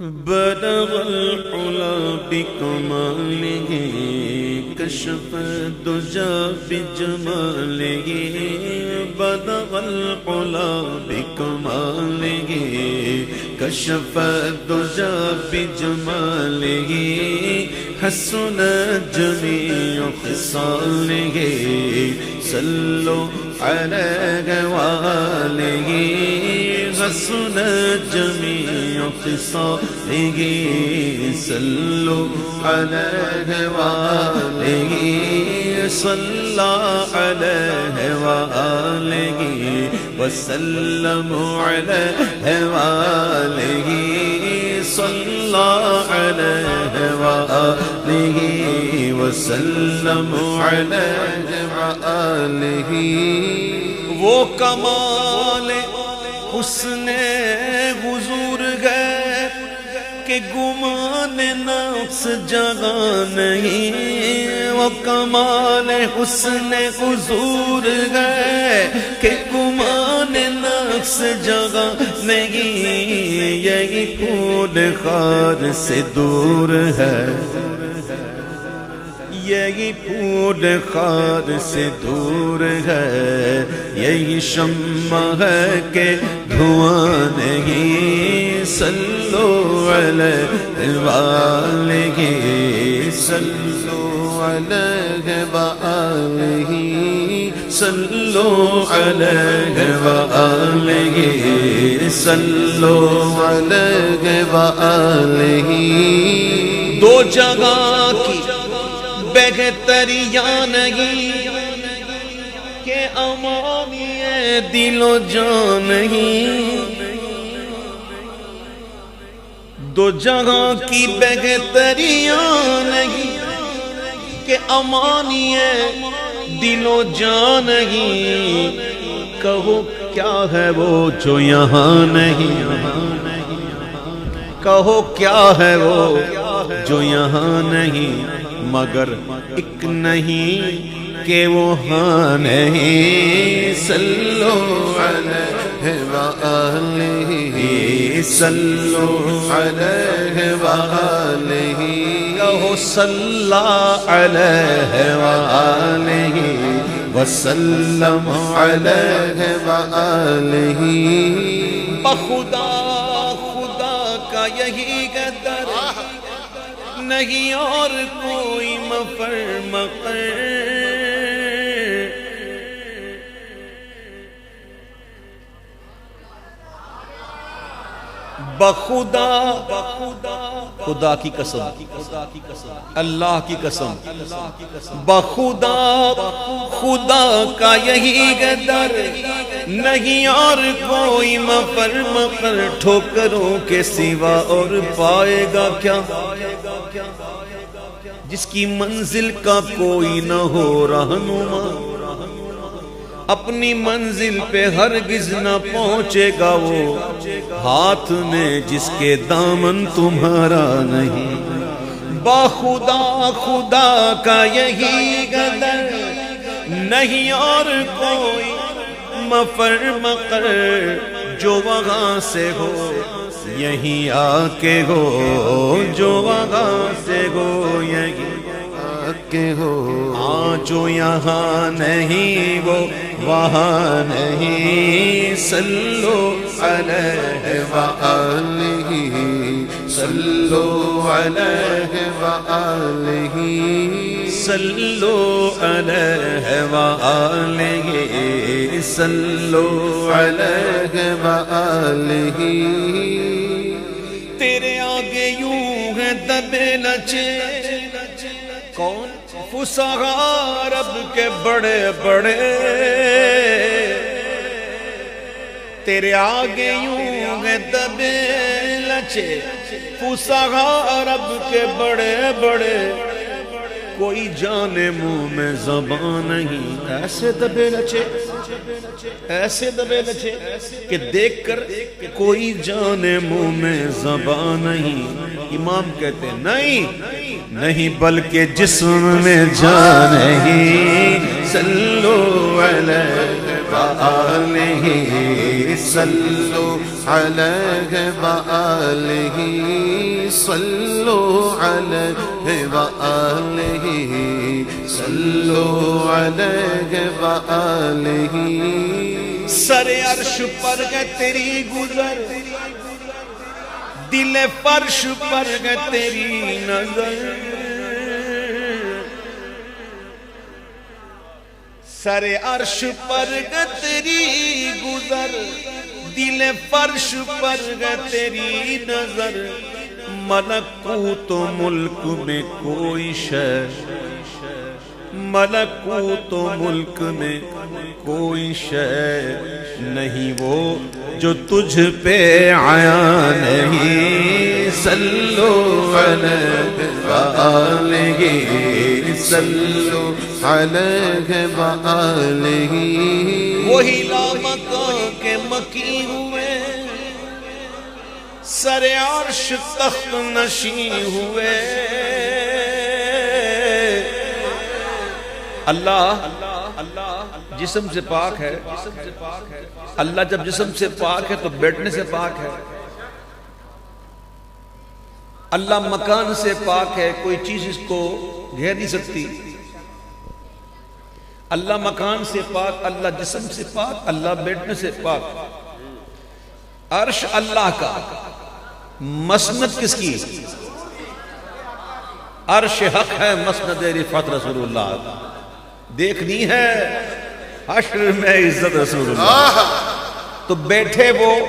بلغ العلا بکمالہ کشف الدجا بجمالہ بلغ العلا بکمالہ کشف الدجا بجمالہ حسن جمیع خصالہ صلوا علیہ وآلہ حسن جمیع خصالہ صلوا علیہ وآلہ صلی علیہ وآلہ وسلم علیہ وآلہ صلی علیہ وآلہ وسلم علیہ وآلہ وہ کمال حسن حضور ہے کہ گمان نفس جگہ نہیں وہ کمال حسن حضور ہے کہ گمان نفس جگہ نہیں یہی پھول خار سے دور ہے یہی پھول خار سے دور ہے یہی شمع ہے کہ دھواں نہیں صلو علیہ وآلہ صلو علیہ وآلہ صلو علیہ وآلہ صلو علیہ وآلہ دو جگہ کی بہتریاں نہیں کہ امانی دل و جان نہیں دو جگہ کی بہتریاں نہیں کہ امانی دل و جان نہیں کہو کیا ہے وہ جو یہاں نہیں کہو کیا ہے وہ جو یہاں نہیں مگر ایک نہیں کہ وہ ہاں نہیں صلو علیہ وآلہ صلو علیہ وآلہ کہو صلی علیہ وآلہ وسلم علیہ وآلہ بخدا خدا کا یہی قدر نہیں اور کوئی مفر مقر بخدا خدا کی قسم اللہ کی قسم بخدا خدا کا یہی قدر نہیں اور کوئی مفر مقر ٹھوکروں کے سوا اور پائے گا کیا جس کی منزل کا کوئی نہ ہو رہنما اپنی منزل پہ ہرگز نہ پہنچے گا وہ ہاتھ میں جس کے دامن تمہارا نہیں باخدا خدا کا یہی قدر نہیں اور کوئی مفر مقر جو وہاں سے ہو یہی آ کے ہو جو وہاں سے ہو یہی آ کے ہو جو یہاں نہیں وہ وہاں نہیں صلو علیہ وآلہ صلو علیہ وآلہ صلو علیہ وآلہ صلو علیہ وآلہ تیرے آگے یوں ہے دبے لچے کون فسحاء رب کے بڑے بڑے تیرے آگے یوں ہے دبے لچے فسحاء رب کے بڑے بڑے کوئی جانے منہ میں زبان نہیں ایسے دبے لچے کہ دیکھ کر کوئی جانے منہ میں زبان نہیں امام کہتے نہیں بلکہ جسم میں جان نہیں صلو علیہ وآلہ صلو علیہ وآلہ صلوا علیہ وآلہ صلوا علیہ وآلہ سر عرش پر گئے تیری گزر دل فرش پر گئے تیری نظر سر عرش پر گئے تیری گزر دل فرش پر گئے تیری نظر ملکوت و ملک میں کوئی شے ملکوت و ملک میں کوئی شے نہیں وہ جو تجھ پہ عیاں نہیں صلو علیہ وآلہ صلو علیہ وآلہ وہی لامکان کے مکی ہوئے سر عرش تخت نشین ہوئے اللہ جسم سے پاک ہے اللہ جب جسم سے پاک ہے تو بیٹھنے سے پاک ہے اللہ مکان سے پاک ہے کوئی چیز اس کو گھیر نہیں سکتی اللہ مکان سے پاک اللہ جسم سے پاک اللہ بیٹھنے سے پاک عرش اللہ کا مسند کس کی عرش حق ہے مسند رفعت رسول اللہ دیکھنی ہے حشر میں عزت رسول اللہ تو بیٹھے وہ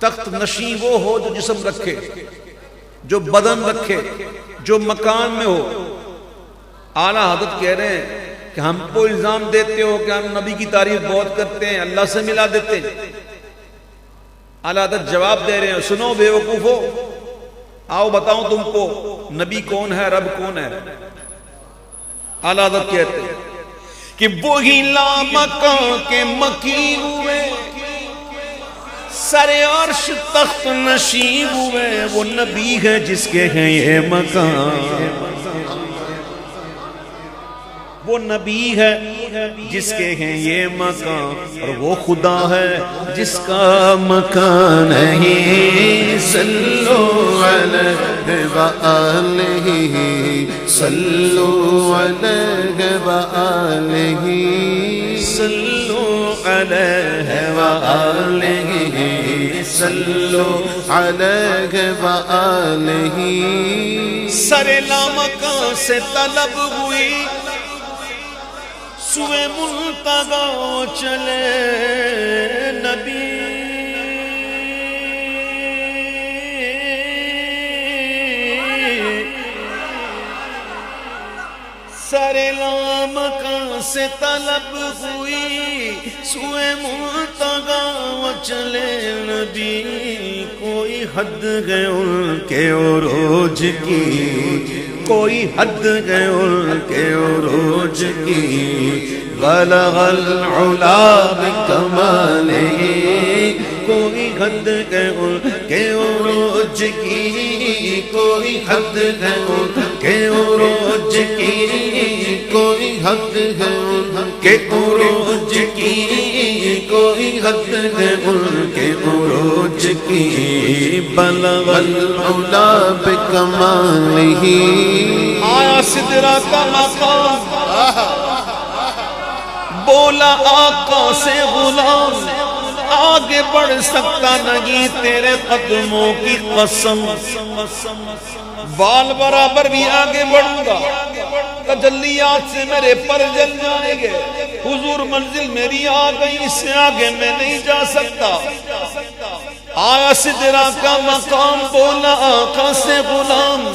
تخت نشین وہ ہو جو جسم رکھے جو بدن رکھے جو مکان میں ہو اعلیٰ حضرت کہہ رہے ہیں کہ ہم کو الزام دیتے ہو کہ ہم نبی کی تعریف بہت کرتے ہیں اللہ سے ملا دیتے ہیں اعلیٰ حضرت جواب دے رہے ہیں سنو بے وقوفو آؤ بتاؤں تم کو نبی کون ہے رب کون ہے اعلیٰ حضرت کہتے ہیں کہ وہی لامکان کے مکی ہوئے سر عرش تخت نشین ہوئے وہ نبی ہے جس کے ہیں یہ مکان وہ نبی ہے جس کے ہیں یہ مکان اور وہ خدا ہے جس کا مکان نہیں صلو علیہ وآلہ صلو علیہ وآلہ صلو علیہ وآلہ صلو علیہ وآلہ سر لامکان سے طلب ہوئی سوئے ملتقا چلے نبی سر لامکان سے طلب ہوئی سوئے ملتقا چلے نبی کوئی حد ہے ان کے عروج کی کوئی حد ہے ان کے عروج کی بلغ العلا بکمالہ کوئی حد ہے ان کے عروج کی کوئی حد ہے ان کے عروج کی کوئی حد ہے ان کے عروج کی کوئی حد ہے ان کے عروج کی بلغ العلا بکمالہ آیا سدرہ کا مقام بولا آقا سے غلام آگے بڑھ سکتا نہیں تیرے قدموں کی قسم بال برابر بھی آگے بڑھوں گا تجلیات سے میرے پر جل جائیں گے حضور منزل میری آ گئی اس سے آگے میں نہیں جا سکتا آیا سدرہ کا مقام بولا آقا سے غلام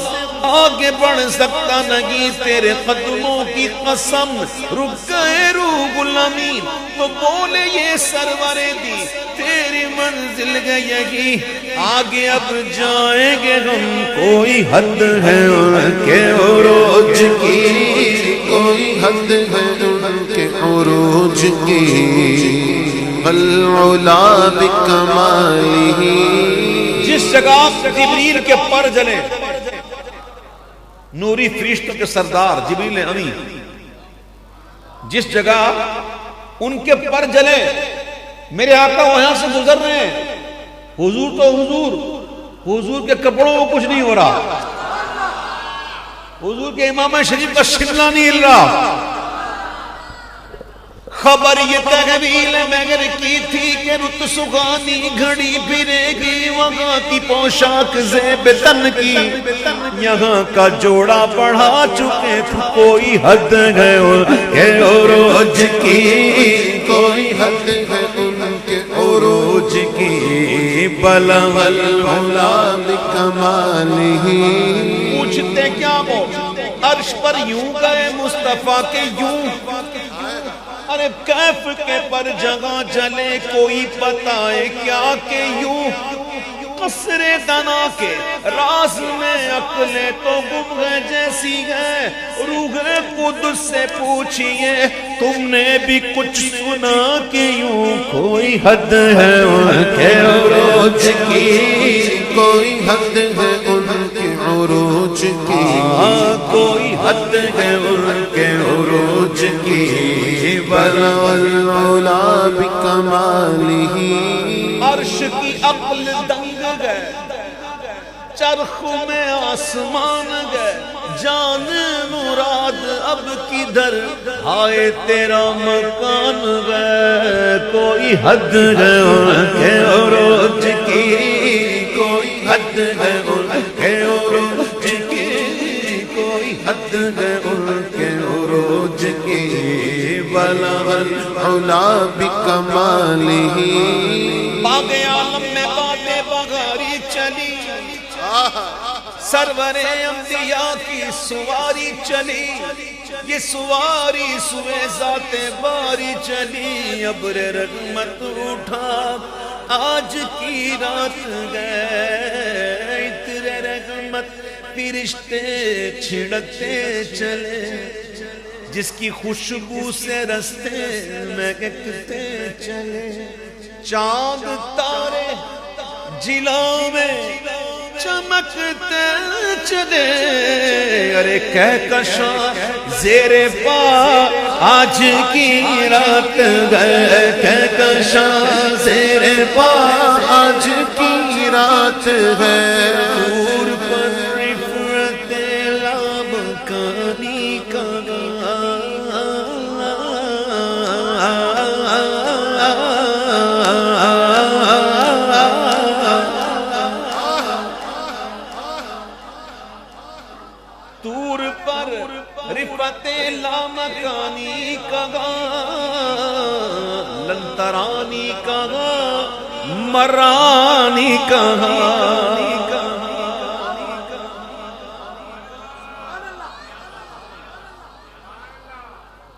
آگے بڑھ سکتا نہیں تیرے قدموں کی قسم رک گئے روح غلامی تو بولے یہ سرور دی تیری منزل گئی یہی آگے اب جائیں گے ہم کوئی حد ہے ان کے عروج کی کوئی حد ہے ان کے عروج کی والعلا بکمالہ جس جگہ جبریل کے پر جلے نوری فرشتوں کے سردار جبریل امین جس جگہ ان کے پر جلے میرے آقا وہاں سے گزر رہے ہیں حضور تو حضور حضور کے کپڑوں کو کچھ نہیں ہو رہا، حضور کے امامہ شریف کا شملہ نہیں ہل رہا۔ خبر یہ تحویل مگر کی تھی کہ رت سخانی گھڑی پھرے گی، وہاں کی پوشاک زیب تن کی، یہاں کا جوڑا بڑھا چکے تھے، کوئی حد ہے ان کے عروج کی، کوئی حد ہے ان کے عروج کی، بلغ العلا بکمالہ۔ پوچھتے کیا وہ عرش پر یوں گئے مصطفیٰ کے یوں، ارے کیف کے پر جگہ جلے کوئی بتائے کیا کہ یوں، قصر دنا کے راز میں عقلیں تو گم گئے جیسی ہے، روح قدس سے پوچھئے تم نے بھی کچھ سنا کہ یوں کوئی حد ہے ان کے عروج کی، کوئی حد ہے ان کے عروج کی، کوئی حد ہے ان کے عروج کی، بلغ العلا بکمالہ۔ عرش کی عقل دنگ گئے، چرخ میں آسمان گئے، جان مراد اب کدھر، ہائے تیرا مکان گئے، کوئی حد ہے ان کے عروج کی، کوئی حد ہے ان کے عروج کی، کوئی حد ہے ان کے عروج کی، بلغ العلا بکمالہ۔ باغ عالم میں باتیں بغاری چلی، سرور انبیاء کی سواری چلی، یہ سواری سوے ذات باری چلی، ابر رحمت اٹھا آج کی رات گئے، عطر رحمت فرشتے چھڑکتے چلے، جس کی خوشبو سے رستے مہکتے چلے، چاند تارے جلوں میں چمکتے چلے، ارے کہکشاں زیر پا آج کی رات گئے، کہکشاں زیر پا آج کی رات ہے، دور پر رفعت لامکانی کا رفعت لامکانی کہا، لنترانی کہا، مرانی کہا،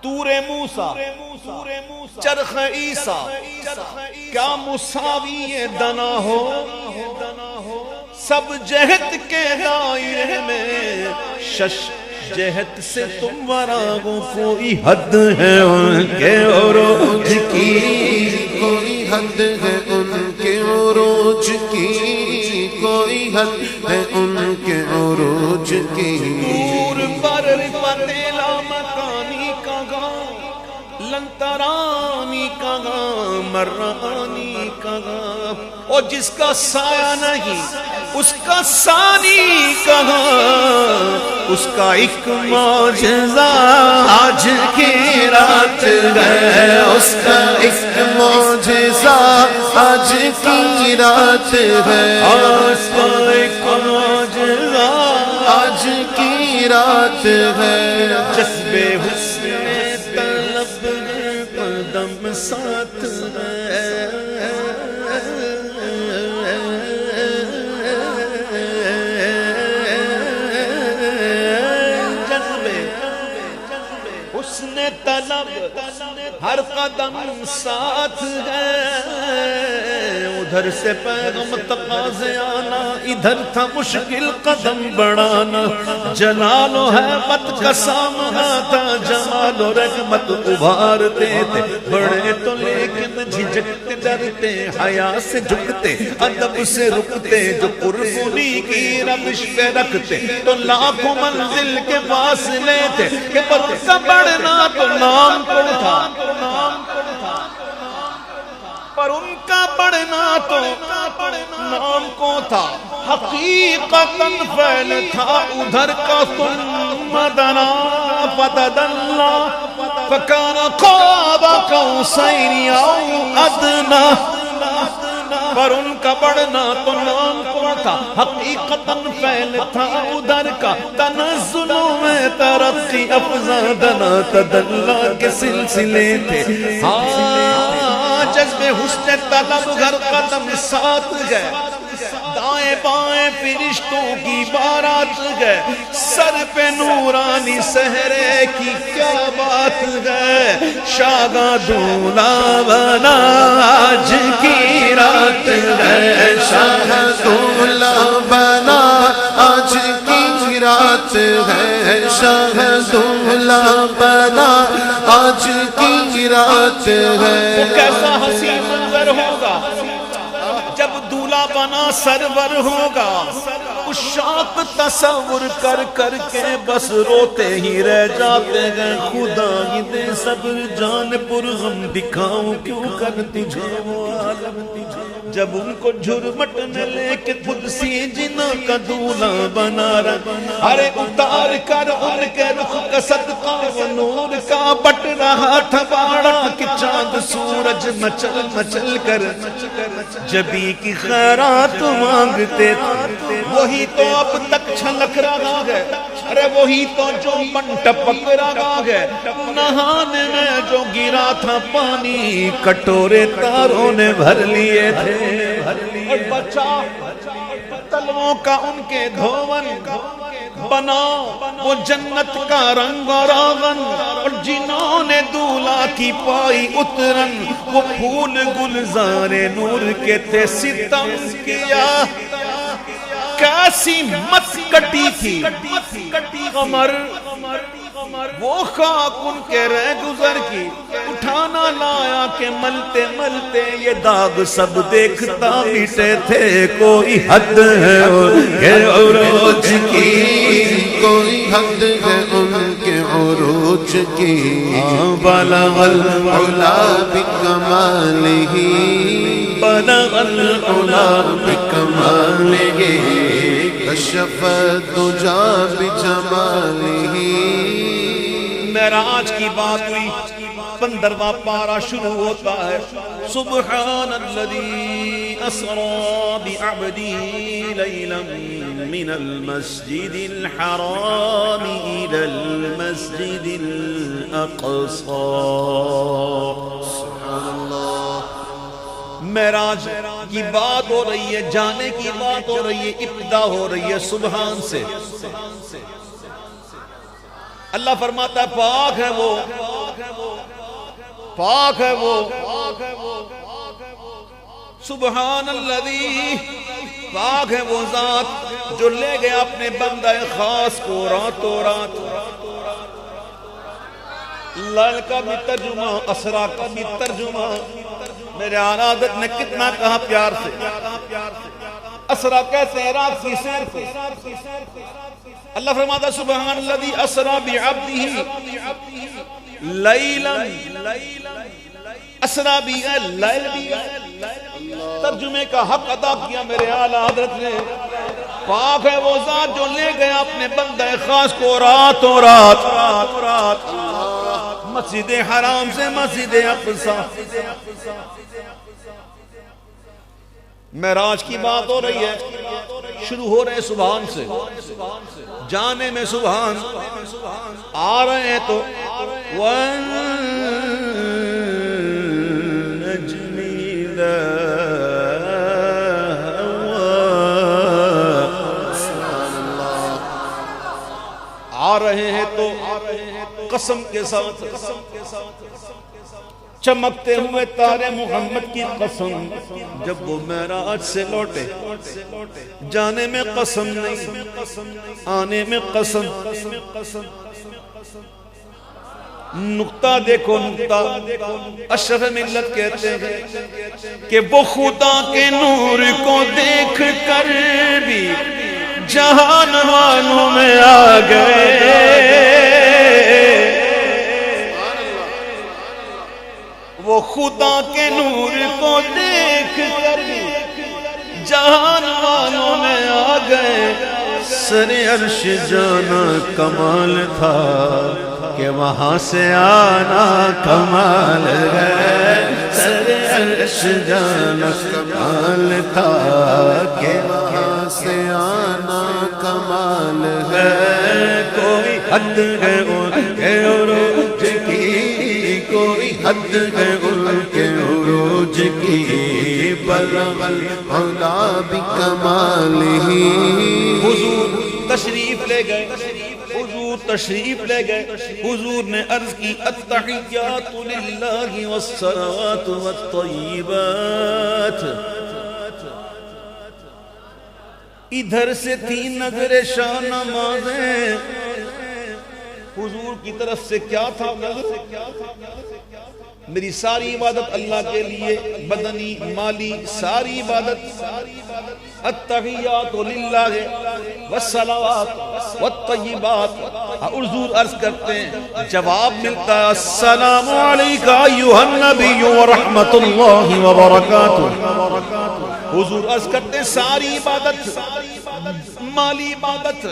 طور موسیٰ چرخ عیسیٰ کیا مساوی دنا ہو، سب جہت کے دائرے میں شش جہت سے تم وراغوں، کوئی حد ہے ان کے عروج کی، کوئی حد ہے ان کے عروج کی، کوئی حد ہے ان کے عروج کی، دور پر رفعت لامکانی کہا، لنترانی کہا، مرانی کہا، اور جس کا سایہ نہیں اس کا ثانی کہا، اس کا ایک معجزہ آج کی رات ہے، اس کا ایک معجزہ آج کی رات ہے، اس کا ایک معجزہ آج کی رات ہے، جذبے حسن طلب قدم ساتھ ہے، حسن طلب ہر قدم ساتھ ہے، ادھر سے پیغام تقاضے آنا، ادھر تھا مشکل قدم بڑھانا، جلال و حیبت کا سامنا تھا، جمال و رحمت ابھارتے تھے، بڑے تو لیکن جھجکتے ڈرتے، حیا سے جھکتے، ادب سے رکتے، جو قربانی کی روش پہ رکھتے، تو لاکھوں منزل کے فاصلے تھے، کہ پر کا بڑھنا تو نام کو تھا، پر ان کا بڑھنا تو نام کو تھا، حقیقتاً فعل تھا ادھر کا ثم دنا فتدلا فکان قاب قوسین او ادنا، پر ان کا بڑھنا تو نام کو تھا، حقیقتاً فعل تھا ادھر کا، تنزل میں ترقی افزادنا تدلا کے سلسلے تھے، ہاں جذب حسن طلب گھر قدم ساتھ گئے، دائیں بائیں فرشتوں کی بارات گئے، سر پہ نورانی سہرے کی کیا بات ہے، شاگا دولا بنا آج کی رات ہے، شاہ دولا بنا آج کی رات ہے، شاہ دولا بنا آج کی رات ہے۔ کیسا حسین منظر ہوگا جب دولہا بنا سرور ہوگا، عشاق تصور کر کر کے بس روتے ہی رہ جاتے ہیں، خدا ہی دے صبر جان پر غم دکھاؤں کیوں کر تجھے وہ عالم، جب ان کو جھرمٹنے لے کے خود سی جنا کا دولہا بنا رہا، ارے اتار کر ان کے رخ کا صدقہ و نور کا بٹ رہا تھا باڑا کہ چاند سورج مچل مچل کر جبی کی خیرات مانگتے تھے، وہی تو اب تک چھلک رہا ہے، ارے وہی تو جو من ٹپک رہا ہے، نہانے میں جو گرا تھا پانی کٹورے تاروں نے بھر لیے تھے، اور بچا تلووں کا ان کے دھون بنا وہ جنت کا رنگ اور آغن، اور جنہوں نے دولہا کی پائی اترن وہ پھول گلزار نور کے تھے، ستم کیا کیسی مت کٹی تھی قمر، وہ خاک ان کے رہ گزر کی اٹھانا لایا کہ ملتے ملتے یہ داغ سب دیکھتا مٹے تھے، کوئی حد ہے ان کے عروج کی، کوئی حد ہے ان کے عروج کی، بلغ العلا بکمالہ، بلغ العلا بکمالہ، کشف الدجا بجمالہ۔ معراج کی بات ہوئی، 15واں پارہ شروع ہوتا ہے، سبحان الذی اسری بعبدہ لیلا من المسجد الحرام الى المسجد الاقصی، سبحان اللہ۔ معراج کی بات ہو رہی ہے، جانے کی بات ہو رہی ہے، ابتدا ہو رہی ہے سبحان سے، اللہ فرماتا ہے پاک ہے وہ، پاک ہے وہ، سبحان الذی، پاک ہے وہ ذات جو لے گیا اپنے بندہ خاص کو راتوں رات، لال کا بھی ترجمہ، اسرا کا بھی ترجمہ، میرے آنادت نے کتنا کہا پیار سے، اسرا کہتے ہیں رات کی سیر کو، اللہ فرماتا سبحان الذی اسرا بعبدہ لیلا، اسرا بھی ہے لیل بھی ہے، ترجمے کا حق ادا کیا میرے اعلیٰ حضرت نے، پاک ہے وہ ذات جو لے گیا اپنے بندہ خاص کو راتوں رات مسجد حرام سے مسجد اقصی، معراج کی بات ہو رہی ہے، شروع ہو رہے سبحان سے، جانے میں سبحان، آ رہے ہیں تو آ رہے ہیں تو قسم کے ساتھ چمکتے ہوئے تارے محمد کی قسم، جب وہ معراج سے لوٹے جانے میں قسم نہیں، آنے میں قسم، نقطہ دیکھو نقطہ، اشرف ملت کہتے ہیں کہ وہ خدا کے نور کو دیکھ کر بھی جہان والوں میں آ گئے، وہ خدا کے نور کو دیکھ کر جہان والوں میں گئے سر عرش جانا کمال تھا کہ وہاں سے آنا کمال ہے سر عرش جانا کمال تھا کہ وہاں سے آنا کمال ہے کوئی حد ہے ان کے عروج کی کوئی حد ہے ان کے عروج کی بلغ العلا بکمالہ حضور تشریف لے گئے حضور تشریف لے گئے حضور نے عرض کی التحیات للہ والصلوات والطیبات ادھر سے تھی نظر شاہ نمازیں حضور کی طرف سے کیا تھا میری ساری عبادت اللہ کے لیے بدنی مالی ساری عبادت التحیات للہ والصلوات والطیبات حضور عرض کرتے ہیں جواب ملتا ہے السلام علیکہ ایھا النبی ورحمت اللہ وبرکاتہ حضور عرض کرتے ہیں ساری عبادت مالی عبادت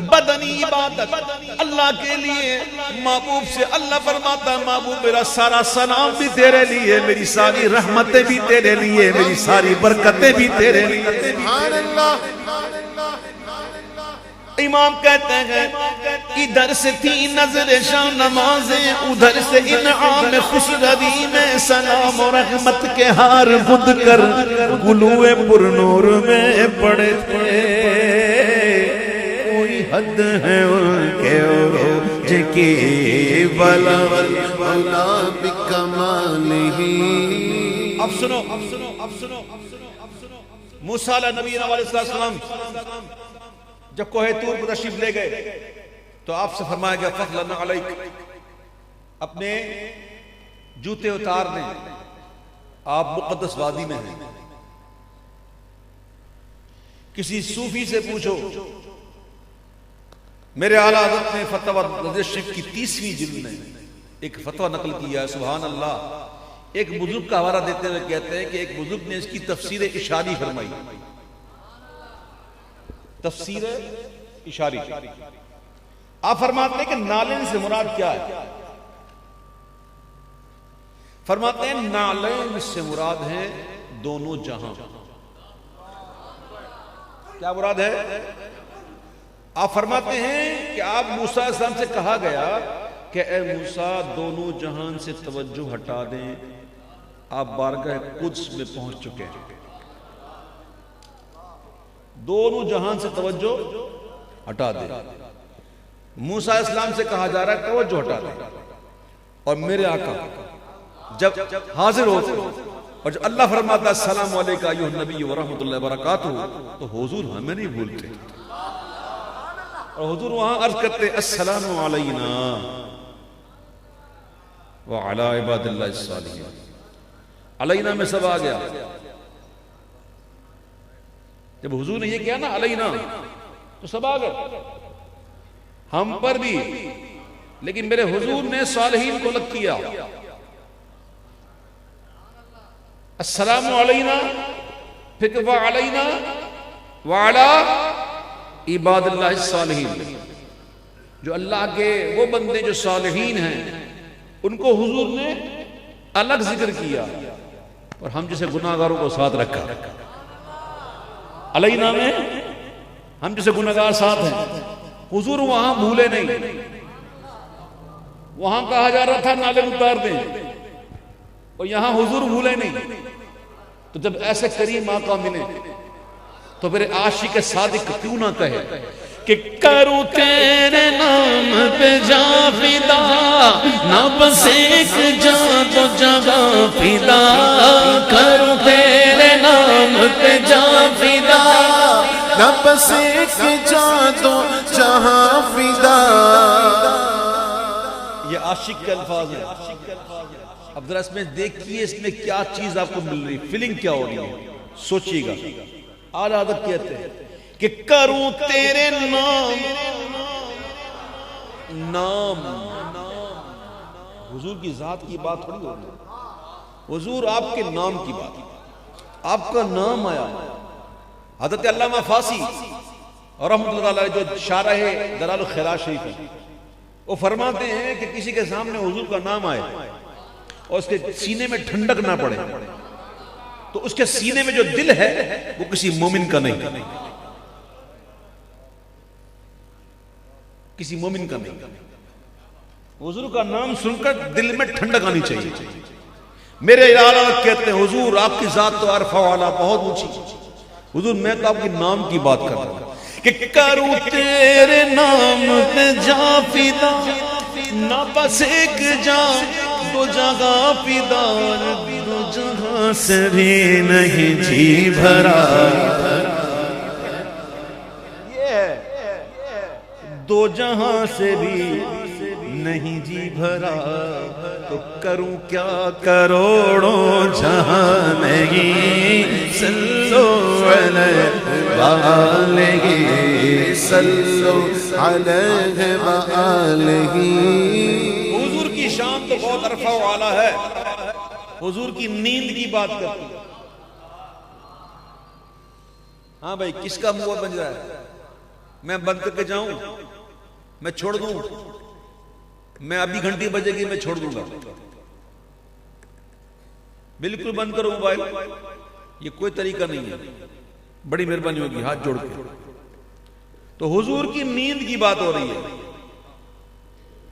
بدنی عبادت اللہ کے لیے محبوب سے اللہ فرماتا محبوب میرا سارا سلام بھی تیرے لیے میری ساری رحمتیں بھی تیرے لیے میری ساری برکتیں بھی تیرے لیے سبحان اللہ امام کہتے ہیں ادھر سے تھی نظر شاہ نمازیں ادھر سے انعام خوشروی میں سلام و رحمت کے ہار بدھ کر گلوئے پر نور میں پڑے تھے کوئی حد ہے ان کے عروج کی بلغ العلا بکمالہ اب سنو موسیٰ علیہ نبی علیہ السلام جب کوہ طور پر تشریف لے گئے تو آپ سے فرمایا گیا فضلا علیک اپنے جوتے اتار دیں آپ مقدس وادی میں ہیں کسی صوفی سے پوچھو میرے اعلیٰ حضرت نے فتویٰ شریف کی 30ویں جلد میں ایک فتویٰ نقل کیا ہے سبحان اللہ ایک بزرگ کا حوالہ دیتے ہوئے کہتے ہیں کہ ایک بزرگ نے اس کی تفسیر اشاری فرمائی تفسیر اشاری آپ فرماتے ہیں کہ نالین سے مراد کیا ہے فرماتے ہیں نالین سے مراد ہے دونوں جہاں کیا مراد ہے آپ فرماتے ہیں کہ آپ موسیٰ علیہ السلام سے کہا گیا کہ اے موسیٰ دونوں جہان سے توجہ ہٹا دیں آپ بارگاہ قدس میں پہنچ چکے ہیں دونوں جہان سے توجہ ہٹا دیں موسیٰ علیہ السلام سے کہا جا رہا ہے توجہ ہٹا دیں اور میرے آقا جب حاضر ہوتے اور جب اللہ فرماتا السلام علیکہ ایھا النبی ورحمت اللہ وبرکاتہ تو حضور ہمیں نہیں بھولتے اور حضور وہاں عرض کرتے السلام علینا وعلی عباد اللہ الصالحین علینا میں سب آ گیا جب حضور نے یہ کیا نا علینا تو سب آ گئے ہم پر بھی لیکن میرے حضور نے صالحین کو الگ کیا السلام علینا پھر وعلینا وعلی عباد اللہ الصالحین جو اللہ کے وہ بندے جو صالحین ہیں ان کو حضور نے الگ ذکر کیا اور ہم جسے گناہگاروں کو ساتھ رکھا علینا میں ہم جسے گناہگار ساتھ ہیں حضور وہاں بھولے نہیں وہاں کہا جا رہا تھا نالے اتار دیں اور یہاں حضور بھولے نہیں تو جب ایسے کریم آقا ملے تو میرے عاشق صادق کیوں نہ کہے کہ کروں تیرے نام پہ جا فدا نہ بس ایک جا تو جگہ فدا کروں تیرے نام پہ جا فدا نہ بس ایک جا تو جہاں فدا یہ عاشق کے الفاظ ہیں اب ذرا اس میں دیکھیے اس میں کیا چیز آپ کو مل رہی فیلنگ کیا ہو رہی ہے سوچیے گا اعلیٰ حضرت کہتے ہیں کہ کروں تیرے نام حضور کی ذات کی بات تھوڑی ہوتی ہے حضور آپ کے نام کی بات آپ کا نام آیا حضرت علامہ فاسی اور رحمۃ اللہ علیہ جو شارح دلال الخیرات شریف ہیں، وہ فرماتے ہیں کہ کسی کے سامنے حضور کا نام آئے اور اس کے سینے میں ٹھنڈک نہ پڑے تو اس کے سینے میں جو دل ہے وہ کسی مومن کا نہیں، کسی مومن کا نہیں۔ حضور کا نام سن کر دل میں ٹھنڈک آنی چاہیے۔ میرے اعلیٰ کہتے ہیں حضور آپ کی ذات تو عرفہ والا بہت اونچی، حضور میں تو آپ کے نام کی بات کر رہا ہوں کہ کروں تیرے نام پہ جا فدا، نہ بس ایک جا دو جگہ فدا، دو جہاں سے بھی نہیں جی بھرا، یہ ہے دو جہاں سے بھی نہیں جی بھرا، تو کروں کیا کروڑوں جہاں نہیں، صلو علیہ وآلہ صلو علیہ وآلہ۔ حضور کی شان تو بہت عرفہ و اعلیٰ ہے، حضور کی نیند کی بات کرتی ہے۔ ہاں بھائی کس کا منہ بن رہا ہے؟ میں بند کر کے جاؤں، میں چھوڑ دوں، میں ابھی گھنٹی بجے گی میں چھوڑ دوں گا، بالکل بند کرو موبائل، یہ کوئی طریقہ نہیں ہے، بڑی مہربانی ہوگی ہاتھ جوڑ کے۔ تو حضور کی نیند کی بات ہو رہی ہے،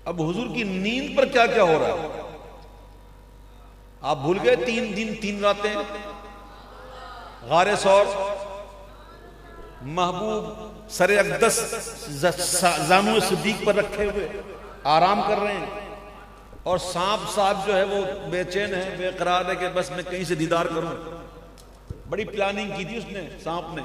اب حضور کی نیند پر کیا کیا ہو رہا ہے؟ آپ بھول گئے 3 دن 3 راتیں غار ثور، محبوب سر اقدس زانو صدیق پر رکھے ہوئے آرام کر رہے ہیں، اور سانپ صاحب جو ہے وہ بے چین ہے، بے قرار ہے کہ بس میں کہیں سے دیدار کروں۔ بڑی پلاننگ کی تھی اس نے، سانپ نے،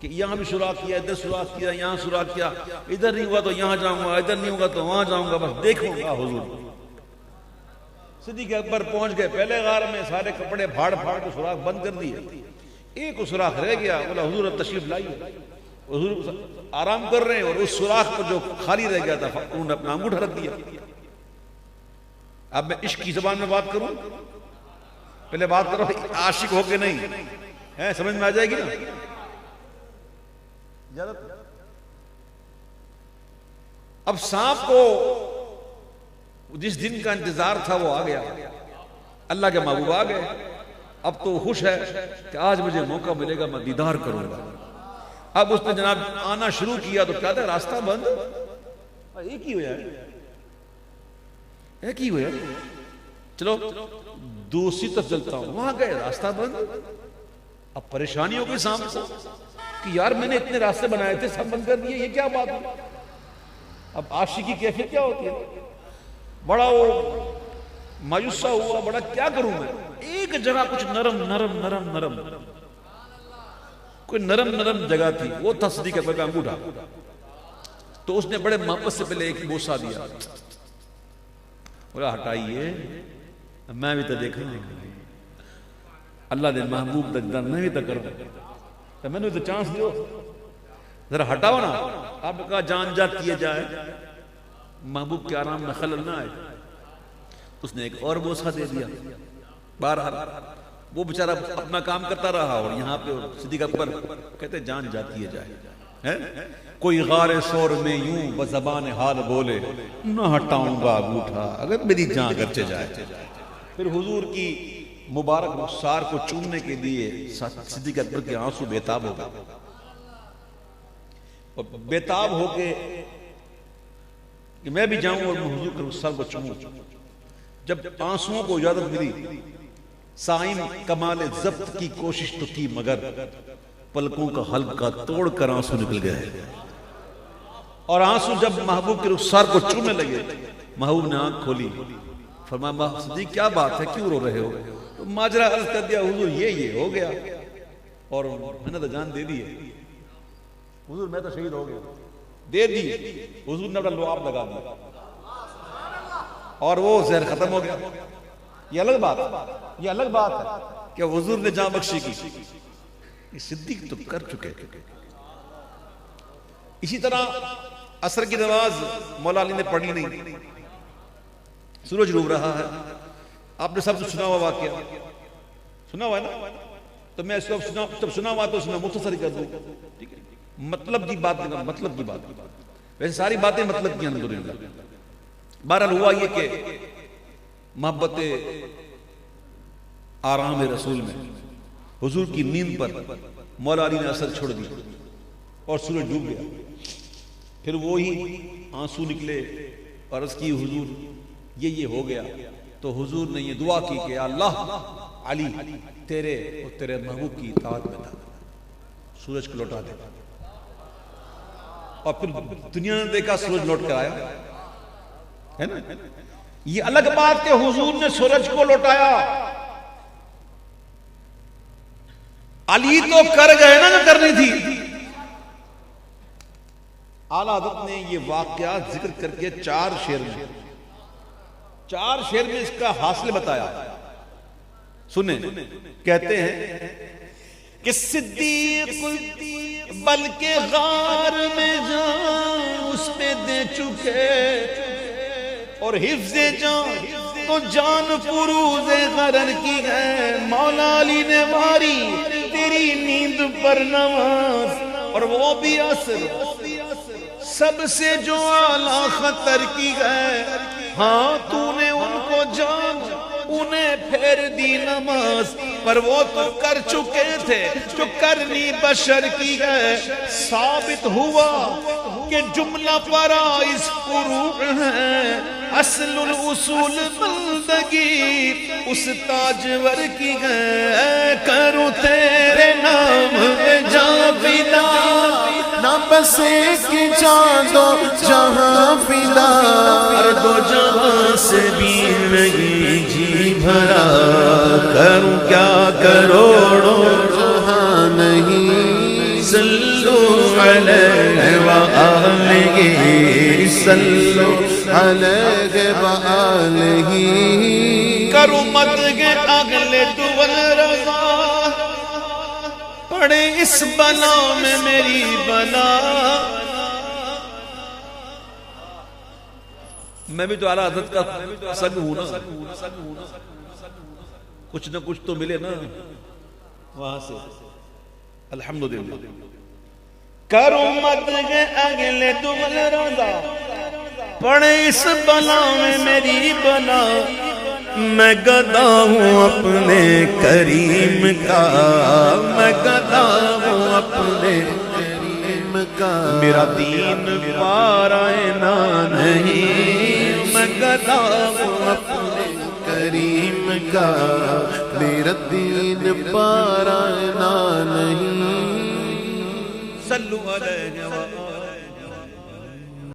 کہ یہاں بھی سوراخ کیا، ادھر سوراخ کیا، یہاں سوراخ کیا، ادھر نہیں ہوا تو یہاں جاؤں گا، ادھر نہیں ہوگا تو وہاں جاؤں گا، بس دیکھوں گا حضور۔ صدیق اکبر پہنچ گئے پہلے غار میں، سارے کپڑے پھاڑ پھاڑ کے سوراخ بند کر دیے، ایک سوراخ رہ گیا، بولا حضور اب تشریف لائیے۔ حضور آرام کر رہے ہیں اور اس سوراخ پر جو خالی رہ گیا تھا انہوں نے اپنا انگوٹھا رکھ دیا۔ اب میں عشق کی زبان میں بات کروں، پہلے بات کرو عاشق ہو کے نہیں ہے، سمجھ میں آ جائے گی نا؟ اب سانپ کو جس دن کا انتظار تھا وہ آ گیا، اللہ کے محبوب آ گئے، اب تو خوش ہے کہ آج مجھے موقع ملے گا، میں دیدار کروں گا۔ اب اس نے جناب آنا شروع کیا تو کیا تھا، راستہ بند، ایک ہی ہوا ہے، ایک ہی ہوا، چلو دوسری طرف چلتا ہوں، وہاں گئے راستہ بند۔ اب پریشانی ہو گئی سانپ کو کہ یار میں نے اتنے راستے بنائے تھے سب بند کر دیے، یہ کیا بات ہے؟ اب عاشقی کی کیفیت کیا ہوتی ہے؟ بڑا وہ مایوسا ہوا، بڑا کیا کروں میں، ایک جگہ کچھ نرم نرم نرم نرم، کوئی نرم نرم جگہ تھی، وہ تھا صدیق اکبر کا انگوٹھا۔ تو اس نے بڑے محبت سے پہلے ایک بوسہ دیا، بولا ہٹائیے، میں بھی تو دیکھا اللہ دے محبوب دا میں بھی تو کروں، تو میں نے تو چانس دیو، ذرا ہٹاؤ نا۔ آپ نے کہا جان جا کیے جائے، محبوب کے آرام میں خلل نہ آئے۔ اس نے ایک اور بوسہ دے دیا، بہرحال وہ بیچارہ اپنا کام کرتا رہا، اور یہاں پہ صدیق اکبر کہتے جان جاتی ہے جائے، کوئی غار ثور میں یوں بزبان حال بولے، نہ ہٹاؤں گا انگوٹھا اگر میری جان گرچے جائے۔ پھر حضور کی مبارک رخسار کو چومنے کے لیے صدیق اکبر کے آنسو بےتاب ہو گئے، اور بےتاب ہو کے کہ میں بھی جاؤں اور حضور کے رخسار کو چوموں۔ جب آنسوؤں کو اجازت ملی، سائم کمال ضبط کی کوشش تو کی، مگر پلکوں کا حلقہ توڑ کر آنسو نکل گئے، اور آنسو جب محبوب کے رخسار کو چومنے لگے، محبوب نے آنکھ کھولی، فرمایا صدیق کیا بات ہے، کیوں رو رہے ہو؟ تو ماجرا عرض کر دیا، حضور یہ ہو گیا، اور میں نے تو جان دے دی ہے، حضور میں تو شہید ہو گیا، دے دی۔ حضور نے اپنا لعاب لگا دیا اور وہ زہر ختم ہو گیا۔ یہ الگ بات ہے، یہ الگ بات ہے کہ حضور نے جان بخشی کی، یہ صدیق تو کر چکے۔ اسی طرح عصر کی نماز مولا علی نے پڑھی نہیں، سورج ڈوب رہا ہے، آپ نے سب سنا ہوا واقعہ، سنا ہوا ہے نا؟ تو میں اس کو جب سنا ہوا تو اس میں مختصر کر دوں، ٹھیک ہے؟ مطلب کی بات ویسے ساری باتیں مطلب کی الحمدللہ. بہرحال ہوا یہ کہ محبت آرام رسول میں حضور کی نیند پر مولا علی نے اثر چھوڑ دی اور سورج ڈوب گیا. پھر وہی آنسو نکلے اور عرض کی حضور یہ ہو گیا. تو حضور نے یہ دعا کی کہ اللہ علی تیرے اور تیرے محبوب کی اطاعت میں تھا, سورج کو لوٹا دے. اور پھر دنیا نے دیکھا سورج لوٹ کر آیا ہے نا. یہ الگ بات کہ حضور نے سورج کو لوٹایا, علی تو کر گئے نا جو کرنی تھی. اعلیٰ حضرت نے یہ واقعات ذکر کر کے 4 شعر میں اس کا حاصل بتایا. سنیں, کہتے ہیں کہ صدیق بلکہ غار میں جان اس پہ دے چکے, اور حفظ جان تو جان فروز غرر کی ہے. مولا علی نے ماری تیری نیند پر نماز, اور وہ بھی عصر سب سے جو اعلیٰ خطر کی ہے. ہاں تو نے ان کو جان انہیں پھیر دی نماز, پر وہ تو کر چکے تھے جو کرنی بشر کی ہے. ثابت ہوا کہ جملہ فرائض فروع ہیں, اصل الاصول بندگی اس تاجور کی ہے. کروں تیرے نام جہاں فدا, نہ بس ایک جان دو جہاں فدا, ہر دو جہاں سے بھی نہیں جی بھرا. کروں کیا کروڑوں جہاں نہیں, صلو علیہ وآلہ, صلو علیہ وآلہ. کروں مدح اگلے دول رضا, پڑے اس بلا میں میری بلا. میں بھی تو اعلیٰ حضرت کا سنگ ہوں نا, کچھ نہ کچھ تو ملے نا وہاں سے الحمدللہ. کروں مدح اگلے دول رضا, پڑے اس بلا میں میری بلا. میں گدا ہوں اپنے کریم کا, میں گدا ہوں اپنے کریم کا. میرا دین پارائنا نہیں, میں گدا ہوں اپنے کریم کا. میرا دین پارائنا نہیں. صلو علیہ وآلہ